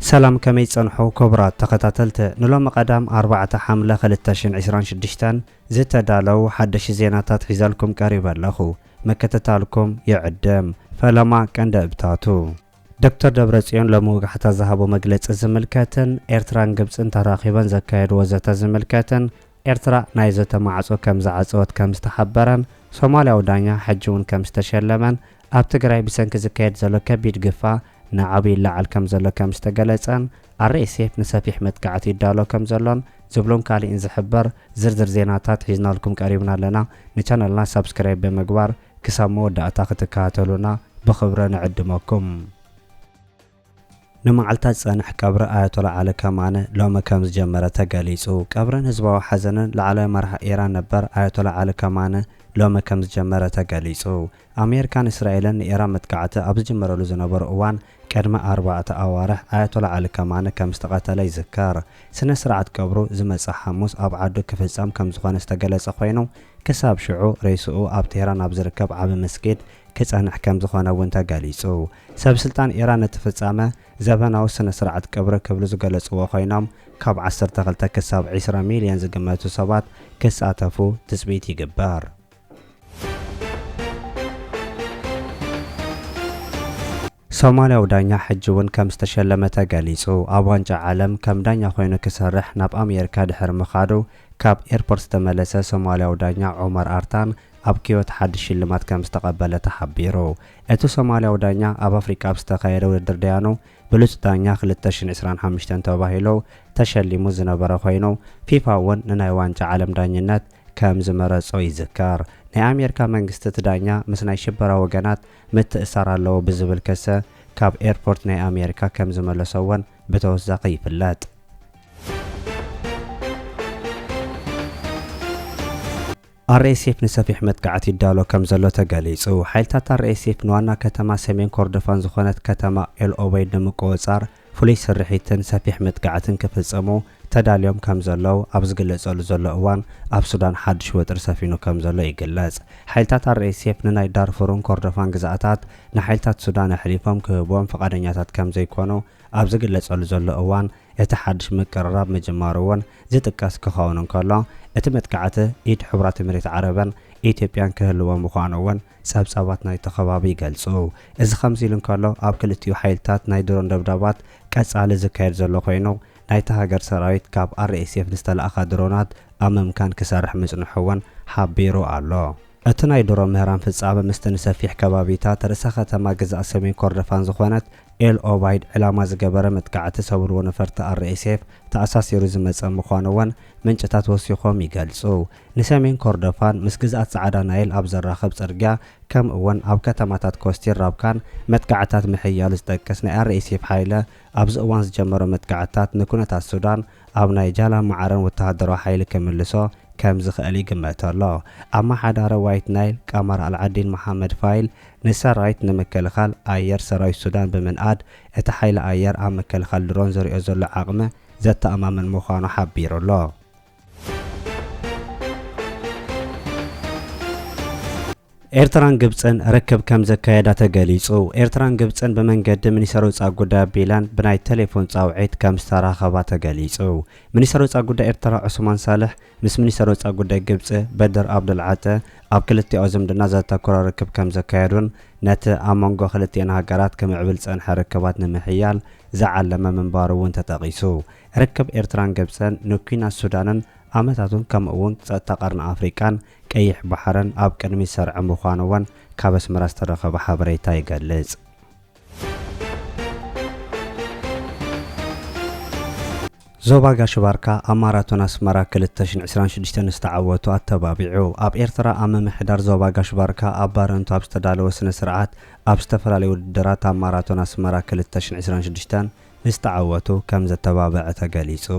سلام كمي تصنحو كبرات تخطاتلت نلوم قدام 4 حملة 2026 زتدالو حدش زيناتات حزالكم قريبا لخو مكتتالكم يعدم فلما كان دبتاتو دكتور دبرصيون لموغ حتى ذهبوا مجلس زملكاتن إرتران جبسن تراقبا زكايد وزتا زملكاتن إرترا نايزة معصو كم زعصوت كم استحبرن صوماليا ودانيا حجون كم استشلمن أبتقرأي بسنك زكايد زلو كبير قفا نعبي لعل كم زلو كم استقلتن الرئيسيف نسافيح متقعتي دالو كم زلون زبلون كالي إن زحبر زرزر زيناتات حيزنا لكم قريبنا لنا نشانلنا سبسكرايب بمقبار كسامو داتا تكاتلونا بخبرنا نعدمكم نمعلتات صنح قبر آية الله على كمانه لوما كمز جمرة تقاليسو قبرن هزباو حزنن لعلى مرح إيران نبر آية الله على كمانه لوما كمز جمرة تقاليسو أمريكان إسرائيلن إيران متقعته أبز جمرة لزنبر أوان كرمة 4 أوارح آية الله على كمانه كمز تقاتل يذكر سنة سرعة قبرو زمس حموس أبعدو كفزام كمز خوان استقلس أخوينو كساب شعو رئيسو أب تهران أبزركب عب مسجد كصنح كم زخونه ونتا قاليصو سب سلطان إيران تفصامه زبناو سنة سرعة قبر كبل زغلصو خوينام كاب 12 كساب 20 مليون زغماتو سبات كساتفو تثبيت يجبر صوماليا ودانيا حجون كم استشلمت قاليصو ابوانجا عالم كم دانيا خوينو كسرح ناب امريكا دحر مخادو كاب ايربورت تملسه صوماليا ودانيا عمر ارتان أبكيوت حد شلمات كم استقبل تحبيرو اتو صوماليا ودانيا اب افريكا بستخيرو الدرديانو بلوت دانيا 2025 تباهيلو تشلمو زنبره خوينو فيفا ون نناي وانجا عالم دانينات كم زمرصو يذكر ناي امريكا منغست دانيا مسناي شبرا وغنات متأسرالو بزبل كسه كاب ايربورت ناي امريكا كم زملسوون بتوزاق يفلات الرئيسيف نسافيح متقعتي دالو كم زلو تقاليصو حيلتات الرئيسيف نوانا كتما سمين كوردفان زخونت كتما الأوبيد نمقوصار فليس الرحيتن سافيح متقعتن كفصمو تداليوم كم زلو أبزقلصو زلو اوان أب سودان حد شوتر سافينو كم زلو يقلص حيلتات الرئيسيف نناي دارفورون كوردفان غزاتات نحيلتات سودان حليفهم كهبوم فقادنياتات كم زيكونو أبزقلصو زلو اوان يتحدش مقرراب مجمارون زتقاس كخاونن كلا اتمتقعته ايد حبرات مريت عربن ايثيوبيان كهلوا مخانون صابصابات ناي تخبابي يገልጹ እዚ خمزيلن كلا اب كلتيو حيلتات ناي درون دبدابات قصال زكاير زلو خوينو نايت هاجر سراويت كاب RSF نستلأخ درونات اممكان كسرح مصنحون حبيرو الله اتناي درو مهران فصابه مستنسفيح كبابيتا ترسخ تما غزا سمين كوردفان زخونت ال اوبايد علامه زغبره متقعته صبرو نفرت RSF تاساس يرزم مخانون منچታት ወሲኾም ይገልጹ ንሰሜን ኮርዶፋን ምስግዛት ጻዕዳ ናይል ኣብ ዘራኸብ ጽርግያ ከም እውን ኣብ ከተማታት ኮስቲር ራብካን መትቃዕታት ምሕያል ዝጠቅስ ናይ RSF ሓይለ ኣብ ዝእዋን ዝጀመረ መትቃዕታት ንኩነታት ሱዳን ኣብ ናይ ጃላ ማዓረን ወተሃደራዊ ሓይሊ ክምልሶ ከም ዝኽእል ይግመተሎ ኣማሓዳረ ዋይት ናይል ቀመር አልዓዲን መሐመድ ፋይል ንሰራዊት ንምክልኻል ኣየር ሰራዊት ሱዳን ብምንኣድ እቲ ሓይለ ኣየር ኣብ ምክልኻል ድሮን ዘርእዮ ዘሎ ዓቕሚ ዘተኣማምን ምዃኑ ሓቢሩሎ ኤርትራን ግብጽን ረከብ ከም ዘካየዳ ተገሊጹ ኤርትራን ግብጽን በመንገድ ሚኒስትሩ ጻጉዳ ቢላን ብናይ ቴሌፎን ጻውዒት ከም ዝተራኸባ ተገሊጹ ሚኒስትሩ ጻጉዳ ኤርትራ ዑስማን ሳልሕ ምስ ሚኒስትሩ ጻጉዳ ግብጽ በድር አብዱልዓተ ኣብ ክልቲኦ ዝምድና ዘተኮረ ረከብ ከም ዘካየዱን ነቲ ኣብ መንጎ ክልቲአን ሃገራት ከምዕብል ጸንሐ ረከባት ንምሕያል ዝዓለመ ምንባሩውን ተጠቒሱ ረከብ ኤርትራን ግብጽን ንኩናት ሱዳንን አመታቱን ከምውን ጸጥታ ቀርነ አፍሪካን ቀይሕ ባህርን ኣብ ቅድሚ ሰርዕ ምዃኑውን ካብ ኣስመራ ዝተረኸበ ሓበሬታ ይገልጽ ዞባ ጋሽባርካ ኣብ ማራቶን ኣስመራ 2026 ዝተዓወቱ ኣተባቢዑ ኣብ ኤርትራ ኣብ ምምሕዳር ዞባ ጋሽባርካ ኣብ ባረንቱ ኣብ ዝተዳለወ ስነ ስርዓት ኣብ ዝተፈላለዩ ውድድራት ኣብ ማራቶን ኣስመራ 2026 ዝተዓወቱ ከም ዘተባብዐ ተገሊጹ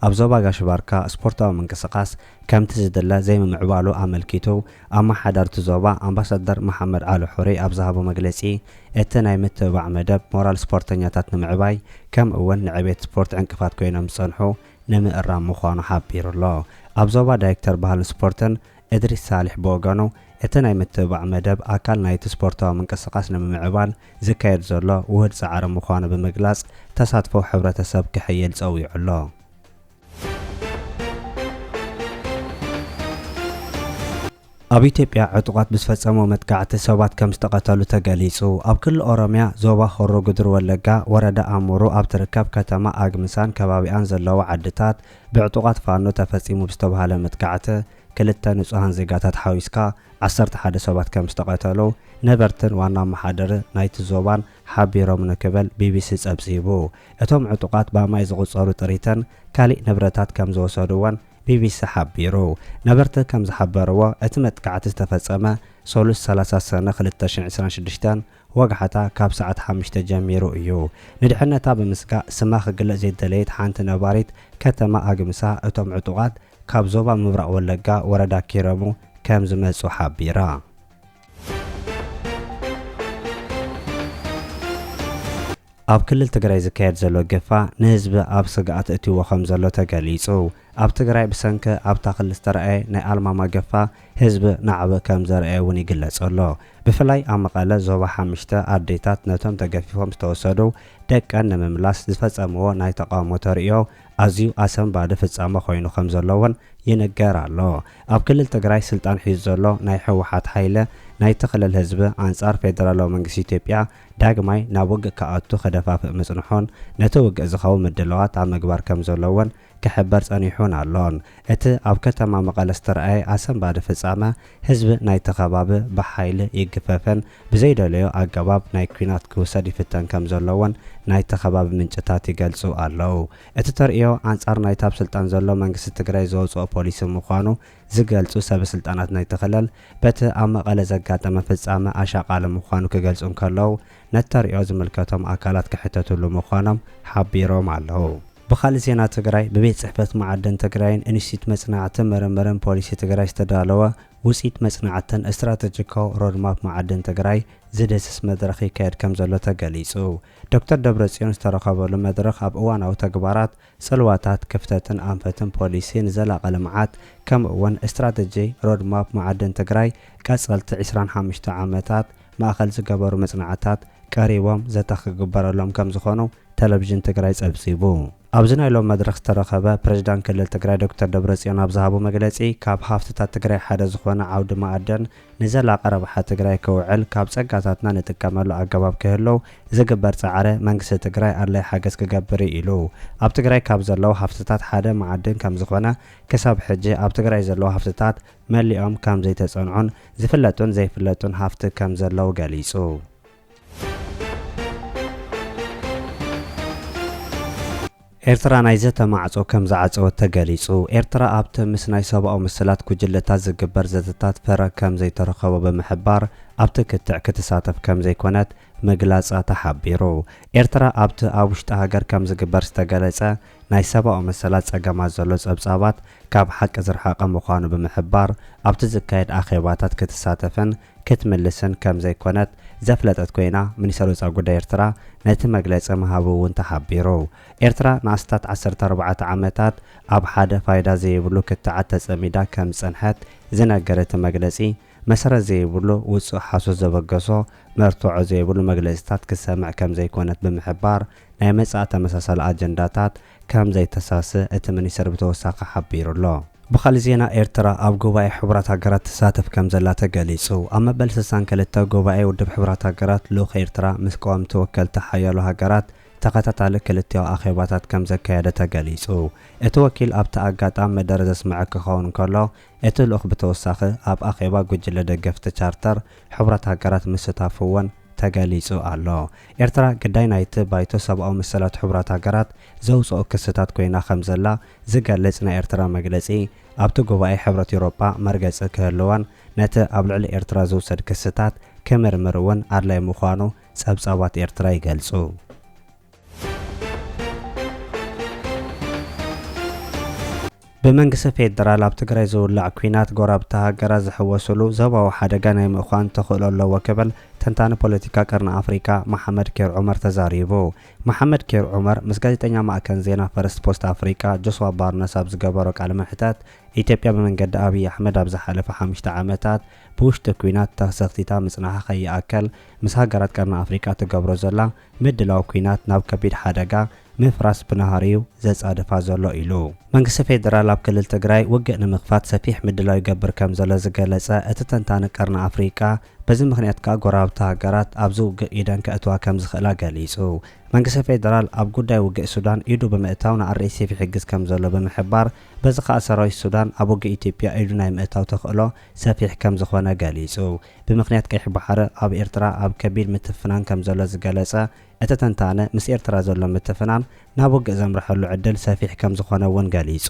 ኣብ ዞባ ጋሽባርካ ስፖርታዊ ምንቅስቃስ ከምቲ ዝደለ ዘይምዕባሉ ኣመልኪቱ ኣማሓዳርቲ ዞባ ኣምባሳደር መሐመድ አሊ ሑሪ ኣብ ዝሃቦ መግለጺ እቲ ናይ ምትብባዕ መደብ ሞራል ስፖርተኛታት ንምዕባይ ከም እውን ንዕቤት ስፖርት ዕንቅፋት ኮይኖም ዝጸንሑ ንምእራም ምዃኑ ሓቢሩሎ ኣብ ዞባ ዳይሬክተር ባህልን ስፖርትን እድሪስ ሳሊሕ በወገኑ እቲ ናይ ምትብባዕ መደብ ኣካል ናይቲ ስፖርታዊ ምንቅስቓስ ንምምዕባል ዝካየድ ዘሎ ውህድ ጻዕሪ ምዃኑ ብምግላጽ ተሳትፎ ሕብረተሰብ ክሕየል ጸዊዑ ኣሎ። ኣብ ኢትዮጵያ ዕጡቓት ብዝፈጸሙ መጥቃዕቲ ሰባት ከም ዝተቐተሉ ተገሊጹ። ኣብ ክልል ኦሮምያ ዞባ ሆሮ ጉዱሩ ወለጋ ወረዳ ኣሙሩ ኣብ ትርከብ ከተማ ኣግምሳን ከባቢኣን ዘለዉ ዓድታት ብዕጡቓት ፋኖ ተፈጺሙ ብዝተባሃለ መጥቃዕቲ ክልተ ንጹሃን ዜጋታት ሓዊስካ 11 ሰባት ከም ዝተቐተሉ ነበርትን ዋና ኣመሓደሪ ናይቲ ዞባን ሓቢሮም ንክብል ቢቢሲ ጸብጺቡ። እቶም ዕጡቓት ብማይ ዝቝጸሩ ጥሪትን ካሊእ ንብረታት ከም ዝወሰዱዎን ቢቢሲ ሓቢሩ። ነበርቲ ከም ዝሓበርዎ እቲ መጥቃዕቲ ዝተፈጸመ ሰሉስ 30 ሰነ 2026 ወግሓታ ካብ ሰዓት 5 ጀሚሩ እዩ። ንድሕነታ ብምስጋእ ስማ ክግለጽ ዘይደለየት ሓንቲ ነባሪት ከተማ ኣግምሳ እቶም ዕጡቓት ካብ ዞባ ምብራቕ ወለጋ ወረዳ ኪረሙ ከም ዝመጹ ሓቢራ። ኣብ ክልል ትግራይ ዝካየድ ዘሎ ገፋ ንህዝቢ ኣብ ስግኣት እትይዎ ከም ዘሎ ተገሊጹ። ኣብ ትግራይ ብሰንኪ ኣብታ ክልል ዝተረኣየ ናይ ኣልማማ ገፋ ህዝቢ ናዕበ ከም ዘርአየ እውን ይግለጽ ኣሎ። ብፍላይ ኣብ መቐለ ዞባ 5 ኣዴታት ነቶም ተገፊፎም ዝተወሰዱ ደቀን ንምምላስ ዝፈጸምዎ ናይ ተቃውሞ ተርእዮ ኣዝዩ ኣሰንባዲ ፍጻመ ኮይኑ ከም ዘለዎን ይንገር ኣሎ። ኣብ ክልል ትግራይ ስልጣን ሒዙ ዘሎ ናይ ሕወሓት ሓይለ ናይቲ ክልል ህዝቢ ኣንጻር ፌደራላዊ መንግስቲ ኢትዮጵያ ዳግማይ ናብ ውግእ ከኣቱ ከደፋፍእ ምጽንሖን ነቲ ውግእ ዝኸውን ምድለዋት ኣብ ምግባር ከም ዘለዎን ክሕበር ጸኒሑን ኣሎን። እቲ ኣብ ከተማ መቐለ ዝተረኣየ ኣሰንባዲ ፍጻመ ህዝቢ ናይቲ ከባቢ ብሓይሊ ይግፈፍን ብዘይደለዮ ኣገባብ ናይ ኩናት ክውሰድ ይፍተን ከም ዘለዎን ናይቲ ከባቢ ምንጭታት ይገልጹ ኣለው። እቲ ተርእዮ ኣንጻር ናይቲ ኣብ ስልጣን ዘሎ መንግስቲ ትግራይ ዘውፅኦ ፖሊሲ ምዃኑ ዝገልጹ ሰበስልጣናት ናይቲ ክልል በቲ ኣብ መቐለ ዘጋጠመ ፍጻመ ኣሻቓሊ ምዃኑ ክገልጹ እንከለዉ ነቲ ተርእዮ ዝምልከቶም ኣካላት ክሕተትሉ ምዃኖም ሓቢሮም ኣለው። ብኻልእ ዜና ትግራይ ብቤት ጽሕፈት መዓድን ትግራይን ኢንስቲትዩት መጽናዕትን ምርምርን ፖሊሲ ትግራይ ዝተዳለወ ውፅኢት መጽናዕትን እስትራቴጂካዊ ሮድማፕ መዓድን ትግራይ ዝደስስ መድረኽ ይካየድ ከም ዘሎ ተገሊጹ። ዶክተር ደብረጽዮን ዝተረኸበሉ መድረኽ ኣብ እዋናዊ ተግባራት ጽልዋታት ክፍተትን ኣንፈትን ፖሊሲ ንዘላቐ ልምዓት ከምኡ'ውን እስትራቴጂ ሮድማፕ መዓድን ትግራይ ቀጸልቲ 25 ዓመታት ማእኸል ዝገበሩ መጽናዕታት ቀሪቦም ዘተ ክግበረሎም ከም ዝኾኑ ቴሌቪዥን ትግራይ ጸብጺቡ። ኣብዚ ናይ ሎም መድረኽ ዝተረኸበ ፕሬዝዳንት ክልል ትግራይ ዶክተር ደብረጽዮን ኣብ ዝሃቦ መግለጺ ካብ ሃፍትታት ትግራይ ሓደ ዝኾነ ዓውዲ ማዕድን ንዘላቐ ረብሓ ትግራይ ክውዕል ካብ ጸጋታትና ንጥቀመሉ ኣገባብ ክህልው ዝግበር ጻዕሪ መንግስቲ ትግራይ ኣድላይ ሓገዝ ክገብር ኢሉ። ኣብ ትግራይ ካብ ዘለዉ ሃፍትታት ሓደ ማዕድን ከም ዝኾነ ክሳብ ሕጂ ኣብ ትግራይ ዘለዉ ሃፍትታት መሊኦም ከም ዘይተጸንዑን ዝፍለጡን ዘይፍለጡን ሃፍቲ ከም ዘለዉ ገሊጹ። ኤርትራ ናይ ዘተ ማዕጾ ከም ዝዓጸወት ተገሊጹ። ኤርትራ ኣብቲ ምስ ናይ ሰብኣዊ ምስላት ጉጅለታት ዝግበር ዘተታት ፈረ ከም ዘይተረኸቦ ብምሕባር ኣብቲ ክትዕ ክትሳተፍ ከም ዘይኮነት ምግላጻ ተሓቢሩ። ኤርትራ ኣብቲ ኣብ ውሽጢ ሃገር ከም ዝግበር ዝተገለጸ ናይ ሰብኣዊ መሰላት ጸገማት ዘሎ ጸብጻባት ካብ ሓቂ ዝረሓቐ ምዃኑ ብምሕባር ኣብቲ ዝካየድ ኣኼባታት ክትሳተፍን ክትምልስን ከም ዘይኮነት ዘፍለጠት ኮይና ሚኒስትር ወጻኢ ጉዳይ ኤርትራ ነቲ መግለጺ ምሃቡ እውን ተሓቢሩ። ኤርትራ ንኣስታት 14 ዓመታት ኣብ ሓደ ፋይዳ ዘይብሉ ክትዓት ተጸሚዳ ከም ጸንሐት ዝነገረ እቲ መግለጺ መሰረት ዘይብሉ ውፅእ ሓሶት ዘበገሶ መርትዖ ዘይብሉ መግለጽታት ክሰምዕ ከም ዘይኮነት ብምሕባር ናይ መጻኢ ተመሳሳሊ ኣጀንዳታት ከም ዘይተሳስእ እቲ ሚኒስትር ብተወሳኺ ሓቢሩ ኣሎ። ብኻልእ ዜና ኤርትራ ኣብ ጉባኤ ሕቡራት ሃገራት ትሳተፍ ከም ዘላ ተገሊጹ። ኣብ መበል 62 ጉባኤ ውድብ ሕቡራት ሃገራት ልኡኽ ኤርትራ ምስ ቀዋምቲ ወከልቲ ሓያሎ ሃገራት ተኸታታሊ ክልቲያዊ ኣኼባታት ከም ዘካየደ ተገሊጹ። እቲ ወኪል ኣብቲ ኣጋጣሚ መደረ ዘስምዐ ክኸውን እንከሎ እቲ ልኡኽ ብተወሳኺ ኣብ ኣኼባ ጉጅለ ደገፍቲ ቻርተር ሕቡራት ሃገራት ምስታፉ እውን ተገሊጹ ኣሎ። ኤርትራ ግዳይ ናይቲ ባይቶ ሰብኣዊ መሰላት ሕቡራት ሃገራት ዘውፅኦ ክስታት ኮይና ከም ዘላ ዝገልጽ ናይ ኤርትራ መግለጺ ኣብቲ ጉባኤ ሕብረት ኤውሮጳ መርገጺ ክህልዋን ነቲ ኣብ ልዕሊ ኤርትራ ዝውሰድ ክስታት ክምርምር እውን ኣድላይ ምዃኑ ጸብጻባት ኤርትራ ይገልጹ። بمنقص فيدرال ኣብ ትግራይ ዝውላዕ ኩናት ጎራብታ ሃገራት ዝሕወስሉ ዞባዊ ሓደጋ ናይ ምእኳን ተኽእሎ ኣለዎ ክብል ተንታኒ ፖለቲካ ቀርኒ ኣፍሪካ መሐመድ ኬር ዑመር ተዛሪቡ። መሐመድ ኬር ዑመር ምስ ጋዜጠኛ ማዕከን ዜና ፈረስት ፖስት አፍሪካ ጆስዋ ባርነስ ኣብ ዝገበሮ ቃለ መሕታት ኢትዮጵያ ብመንገዲ ኣብይ ኣሕመድ ኣብ ዝሓለፈ 5 ዓመታት ብውሽጢ ኩናት ተሰኽቲታ ምጽናሕ ከይኣከል ምስ ሃገራት ቀርኒ ኣፍሪካ ትገብሮ ዘላ ምድላው ኩናት ናብ ከቢድ ሓደጋ ምፍራስ ብናሃሪው ዘጻድፋ ዘሎ ኢሉ መንግስቲ ፌደራል ኣብ ክልል ትግራይ ውግእ ንምኽፋት ሰፊሕ ምድላው ይገብር ከም ዘሎ ዝገለጸ እቲ ተንታኒ ቀርኒ ኣፍሪካ በዚ ምኽንያት ከዓ ጎራብታ ሃገራት ኣብዚ ውግእ ኢደን ከእትዋ ከም ዝኽእላ ገሊጹ። መንግስቲ ፌደራል ኣብ ጉዳይ ውግእ ሱዳን ኢዱ ብምእታው ንኣርኤስኤፍ ይሕግዝ ከም ዘሎ ብምሕባር በዚ ከዓ ሰራዊት ሱዳን ኣብ ውግእ ኢትዮጵያ ኢዱ ናይ ምእታው ተኽእሎ ሰፊሕ ከም ዝኾነ ገሊጹ። ብምኽንያት ቀይሕ ባሕሪ ኣብ ኤርትራ ኣብ ከቢድ ምትፍናን ከም ዘሎ ዝገለጸ እቲ ተንታኒ ምስ ኤርትራ ዘሎ ምትፍናን ናብ ውግእ ዘምርሐሉ ዕድል ሰፊሕ ከም ዝኾነ እውን ገሊጹ።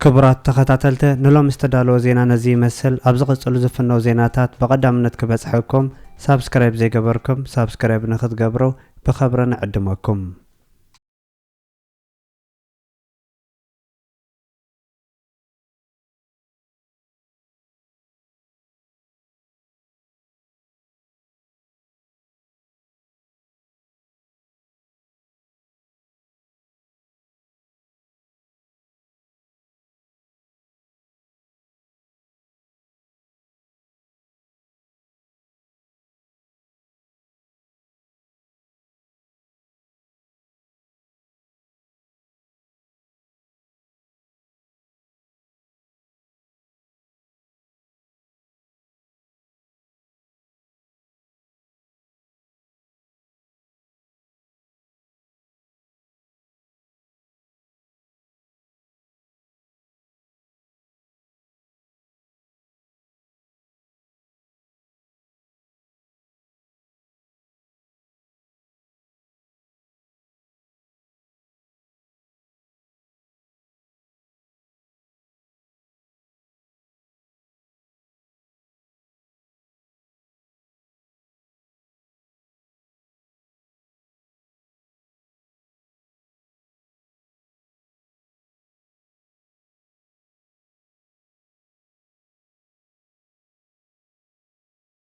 ክቡራት ተኸታተልቲ ንሎም ዝተዳለወ ዜና ነዚ ይመስል። ኣብ ዝቕጽሉ ዝፍነው ዜናታት በቐዳምነት ክበጽሐኩም ሳብስክራይብ ዘይገበርኩም ሳብስክራይብ ንኽትገብሩ ብኸብሪ ንዕድመኩም።